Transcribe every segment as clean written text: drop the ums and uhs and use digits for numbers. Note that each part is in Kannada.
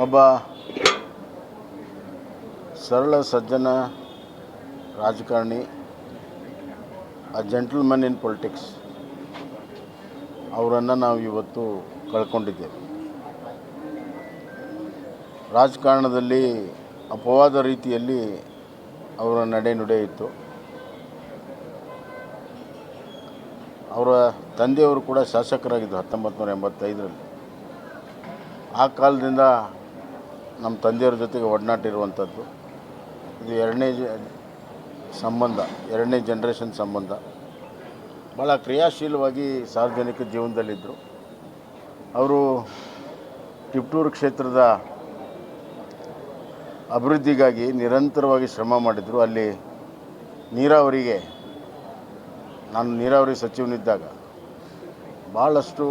ಒಬ್ಬ ಸರಳ ಸಜ್ಜನ ರಾಜಕಾರಣಿ, ಜೆಂಟಲ್ಮನ್ ಇನ್ ಪೊಲಿಟಿಕ್ಸ್, ಅವರನ್ನು ನಾವು ಇವತ್ತು ಕಳ್ಕೊಂಡಿದ್ದೇವೆ. ರಾಜಕಾರಣದಲ್ಲಿ ಅಪವಾದ ರೀತಿಯಲ್ಲಿ ಅವರ ನಡೆನುಡಿ ಇತ್ತು. ಅವರ ತಂದೆಯವರು ಕೂಡ ಶಾಸಕರಾಗಿದ್ದರು 1985ರಲ್ಲಿ. ಆ ಕಾಲದಿಂದ ನಮ್ಮ ತಂದೆಯವ್ರ ಜೊತೆಗೆ ಒಡನಾಟ ಇರುವಂಥದ್ದು. ಇದು ಎರಡನೇ ಜನ್ರೇಷನ್ ಸಂಬಂಧ. ಭಾಳ ಕ್ರಿಯಾಶೀಲವಾಗಿ ಸಾರ್ವಜನಿಕ ಜೀವನದಲ್ಲಿದ್ದರು. ಅವರು ತಿಪಟೂರು ಕ್ಷೇತ್ರದ ಅಭಿವೃದ್ಧಿಗಾಗಿ ನಿರಂತರವಾಗಿ ಶ್ರಮ ಮಾಡಿದರು. ಅಲ್ಲಿ ನೀರಾವರಿಗೆ, ನಾನು ನೀರಾವರಿ ಸಚಿವನಿದ್ದಾಗ ಭಾಳಷ್ಟು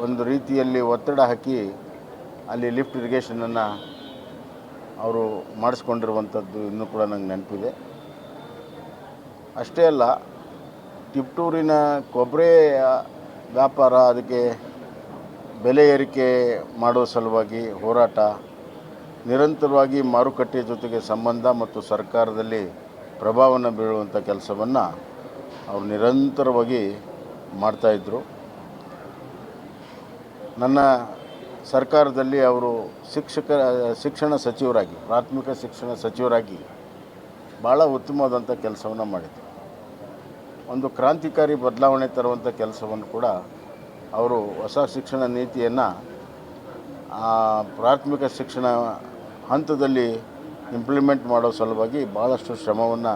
ಒಂದು ರೀತಿಯಲ್ಲಿ ಒತ್ತಡ ಹಾಕಿ ಅಲ್ಲಿ ಲಿಫ್ಟ್ ಇರಿಗೇಷನನ್ನು ಅವರು ಮಾಡಿಸ್ಕೊಂಡಿರುವಂಥದ್ದು ಇನ್ನೂ ಕೂಡ ನಂಗೆ ನೆನಪಿದೆ. ಅಷ್ಟೇ ಅಲ್ಲ, ತಿಪಟೂರಿನ ಕೊಬ್ಬರಿ ವ್ಯಾಪಾರ, ಅದಕ್ಕೆ ಬೆಲೆ ಏರಿಕೆ ಮಾಡುವ ಸಲುವಾಗಿ ಹೋರಾಟ, ನಿರಂತರವಾಗಿ ಮಾರುಕಟ್ಟೆಯ ಜೊತೆಗೆ ಸಂಬಂಧ ಮತ್ತು ಸರ್ಕಾರದಲ್ಲಿ ಪ್ರಭಾವವನ್ನು ಬೀಳುವಂಥ ಕೆಲಸವನ್ನು ಅವರು ನಿರಂತರವಾಗಿ ಮಾಡ್ತಾಯಿದ್ರು. ನನ್ನ ಸರ್ಕಾರದಲ್ಲಿ ಅವರು ಶಿಕ್ಷಣ ಸಚಿವರಾಗಿ, ಪ್ರಾಥಮಿಕ ಶಿಕ್ಷಣ ಸಚಿವರಾಗಿ ಭಾಳ ಉತ್ತಮವಾದಂಥ ಕೆಲಸವನ್ನು ಮಾಡಿದರು. ಒಂದು ಕ್ರಾಂತಿಕಾರಿ ಬದಲಾವಣೆ ತರುವಂಥ ಕೆಲಸವನ್ನು ಕೂಡ ಅವರು, ಹೊಸ ಶಿಕ್ಷಣ ನೀತಿಯನ್ನು ಪ್ರಾಥಮಿಕ ಶಿಕ್ಷಣ ಹಂತದಲ್ಲಿ ಇಂಪ್ಲಿಮೆಂಟ್ ಮಾಡೋ ಸಲುವಾಗಿ ಭಾಳಷ್ಟು ಶ್ರಮವನ್ನು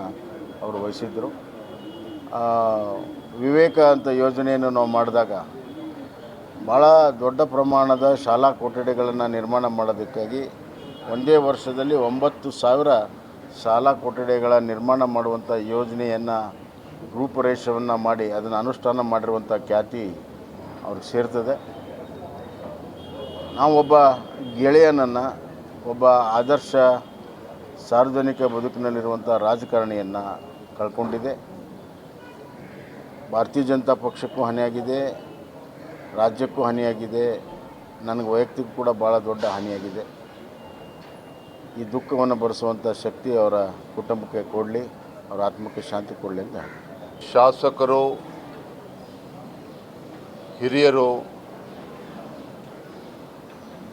ಅವರು ವಹಿಸಿದ್ದರು. ವಿವೇಕ ಅಂತ ಯೋಜನೆಯನ್ನು ನಾವು ಮಾಡಿದಾಗ ಭಾಳ ದೊಡ್ಡ ಪ್ರಮಾಣದ ಶಾಲಾ ಕೊಠಡಿಗಳನ್ನು ನಿರ್ಮಾಣ ಮಾಡೋದಕ್ಕಾಗಿ ಒಂದೇ ವರ್ಷದಲ್ಲಿ 9,000 ಶಾಲಾ ಕೊಠಡಿಗಳ ನಿರ್ಮಾಣ ಮಾಡುವಂಥ ಯೋಜನೆಯನ್ನು ರೂಪುರೇಷೆಯನ್ನು ಮಾಡಿ ಅದನ್ನು ಅನುಷ್ಠಾನ ಮಾಡಿರುವಂಥ ಖ್ಯಾತಿ ಅವ್ರಿಗೆ ಸೇರ್ತದೆ. ನಾವು ಒಬ್ಬ ಗೆಳೆಯನನ್ನು, ಒಬ್ಬ ಆದರ್ಶ ಸಾರ್ವಜನಿಕ ಬದುಕಿನಲ್ಲಿರುವಂಥ ರಾಜಕಾರಣಿಯನ್ನು ಕಳ್ಕೊಂಡಿದೆ. ಭಾರತೀಯ ಜನತಾ ಪಕ್ಷಕ್ಕೂ ಹಾನಿಯಾಗಿದೆ, ರಾಜ್ಯಕ್ಕೂ ಹಾನಿಯಾಗಿದೆ, ನನಗೆ ವೈಯಕ್ತಿಕ ಕೂಡ ಭಾಳ ದೊಡ್ಡ ಹಾನಿಯಾಗಿದೆ. ಈ ದುಃಖವನ್ನು ಭರಿಸುವಂಥ ಶಕ್ತಿ ಅವರ ಕುಟುಂಬಕ್ಕೆ ಕೊಡಲಿ, ಅವರ ಆತ್ಮಕ್ಕೆ ಶಾಂತಿ ಕೊಡಲಿ ಅಂತ ಹೇಳಿ. ಶಾಸಕರು, ಹಿರಿಯರು,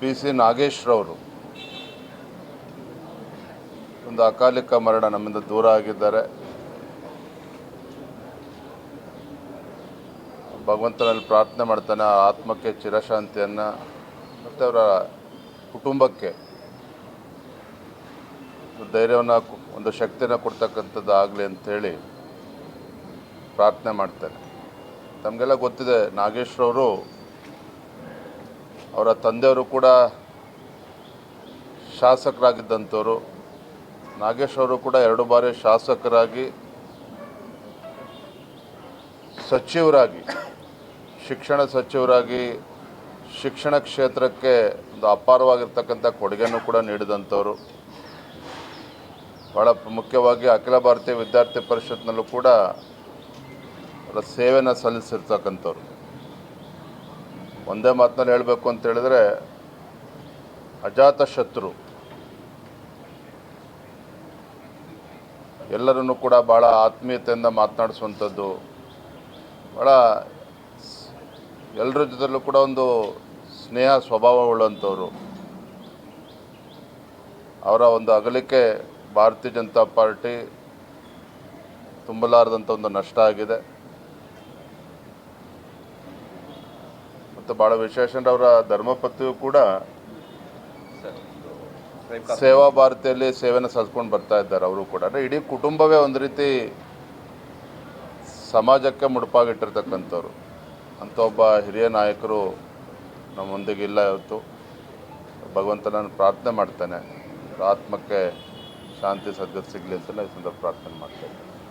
BC ನಾಗೇಶ್ರವರು ಒಂದು ಅಕಾಲಿಕ ಮರಣ ನಮ್ಮಿಂದ ದೂರ ಆಗಿದ್ದಾರೆ. ಭಗವಂತನಲ್ಲಿ ಪ್ರಾರ್ಥನೆ ಮಾಡ್ತಾನೆ ಆ ಆತ್ಮಕ್ಕೆ ಚಿರಶಾಂತಿಯನ್ನು ಮತ್ತು ಅವರ ಕುಟುಂಬಕ್ಕೆ ಧೈರ್ಯವನ್ನು, ಒಂದು ಶಕ್ತಿಯನ್ನು ಕೊಡ್ತಕ್ಕಂಥದ್ದು ಆಗಲಿ ಅಂಥೇಳಿ ಪ್ರಾರ್ಥನೆ ಮಾಡ್ತೇನೆ. ತಮಗೆಲ್ಲ ಗೊತ್ತಿದೆ, ನಾಗೇಶ್ರವರು, ಅವರ ತಂದೆಯವರು ಕೂಡ ಶಾಸಕರಾಗಿದ್ದಂಥವರು. ನಾಗೇಶ್ರವರು ಕೂಡ 2 ಬಾರಿ ಶಾಸಕರಾಗಿ, ಸಚಿವರಾಗಿ, ಶಿಕ್ಷಣ ಸಚಿವರಾಗಿ ಶಿಕ್ಷಣ ಕ್ಷೇತ್ರಕ್ಕೆ ಒಂದು ಅಪಾರವಾಗಿರ್ತಕ್ಕಂಥ ಕೊಡುಗೆಯನ್ನು ಕೂಡ ನೀಡಿದಂಥವರು. ಭಾಳ ಮುಖ್ಯವಾಗಿ ಅಖಿಲ ಭಾರತೀಯ ವಿದ್ಯಾರ್ಥಿ ಪರಿಷತ್ನಲ್ಲೂ ಕೂಡ ಅವರ ಸೇವೆಯನ್ನು ಸಲ್ಲಿಸಿರ್ತಕ್ಕಂಥವ್ರು. ಒಂದೇ ಮಾತಿನಲ್ಲಿ ಹೇಳಬೇಕು ಅಂತ ಹೇಳಿದ್ರೆ, ಅಜಾತ ಶತ್ರು. ಎಲ್ಲರನ್ನೂ ಕೂಡ ಭಾಳ ಆತ್ಮೀಯತೆಯಿಂದ ಮಾತನಾಡಿಸುವಂಥದ್ದು, ಭಾಳ ಎಲ್ಲರ ಜೊತೆಲೂ ಕೂಡ ಒಂದು ಸ್ನೇಹ ಸ್ವಭಾವ ಉಳ್ಳಂಥವ್ರು. ಅವರ ಒಂದು ಅಗಲಿಕೆ ಭಾರತೀಯ ಜನತಾ ಪಾರ್ಟಿ ತುಂಬಲಾರದಂಥ ಒಂದು ನಷ್ಟ ಆಗಿದೆ. ಮತ್ತು ಭಾಳ ವಿಶೇಷ ಅಂದರೆ ಅವರ ಧರ್ಮಪತ್ನಿಯು ಕೂಡ ಸೇವಾ ಭಾರತಿಯಲ್ಲಿ ಸೇವೆಯನ್ನು ಸಲ್ಲಿಸ್ಕೊಂಡು ಬರ್ತಾ ಇದ್ದಾರೆ. ಅವರು ಕೂಡ ಅಂದರೆ ಇಡೀ ಕುಟುಂಬವೇ ಒಂದು ರೀತಿ ಸಮಾಜಕ್ಕೆ ಮುಡುಪಾಗಿಟ್ಟಿರ್ತಕ್ಕಂಥವ್ರು. ಅಂಥ ಒಬ್ಬ ಹಿರಿಯ ನಾಯಕರು ನಮ್ಮೊಂದಿಗೆ ಇಲ್ಲ ಇವತ್ತು. ಭಗವಂತನನ್ನು ಪ್ರಾರ್ಥನೆ ಮಾಡ್ತೇನೆ, ಆತ್ಮಕ್ಕೆ ಶಾಂತಿ ಸದ್ಗತಿ ಸಿಗಲಿ ಅಂತ ಈ ಸಂದರ್ಭ ಪ್ರಾರ್ಥನೆ ಮಾಡ್ತೇನೆ.